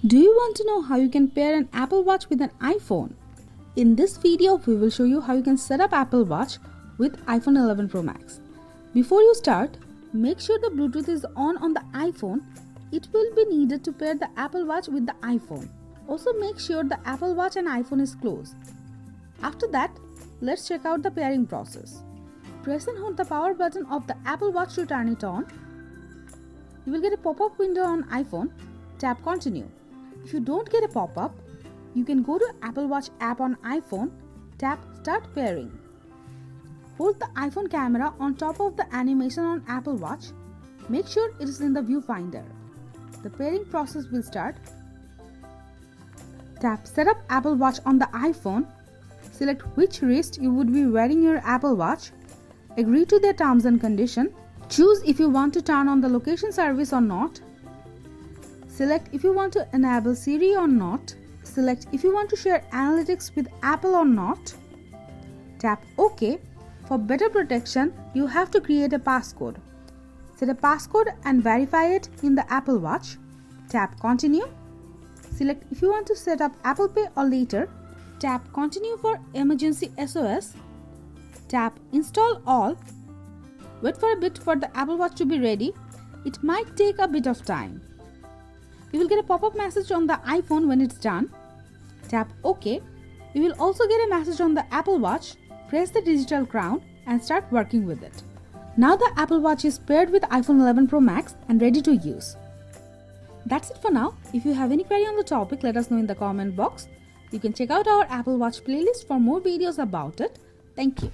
Do you want to know how you can pair an Apple Watch with an iPhone? In this video, we will show you how you can set up Apple Watch with iPhone 11 Pro Max. Before you start, make sure the Bluetooth is on the iPhone. It will be needed to pair the Apple Watch with the iPhone. Also make sure the Apple Watch and iPhone is closed. After that, let's check out the pairing process. Press and hold the power button of the Apple Watch to turn it on. You will get a pop-up window on iPhone. Tap Continue. If you don't get a pop-up, you can go to Apple Watch app on iPhone, tap Start Pairing. Hold the iPhone camera on top of the animation on Apple Watch. Make sure it is in the viewfinder. The pairing process will start. Tap Set up Apple Watch on the iPhone. Select which wrist you would be wearing your Apple Watch. Agree to their terms and conditions. Choose if you want to turn on the location service or not. Select if you want to enable Siri or not. Select if you want to share analytics with Apple or not. Tap OK. For better protection, you have to create a passcode. Set a passcode and verify it in the Apple Watch. Tap Continue. Select if you want to set up Apple Pay or later. Tap Continue for emergency SOS. Tap Install All. Wait for a bit for the Apple Watch to be ready. It might take a bit of time. You will get a pop-up message on the iPhone when it's done. Tap OK. You will also get a message on the Apple Watch. Press the digital crown and start working with it. Now the Apple Watch is paired with iPhone 11 Pro Max and ready to use. That's it for now. If you have any query on the topic, let us know in the comment box. You can check out our Apple Watch playlist for more videos about it. Thank you.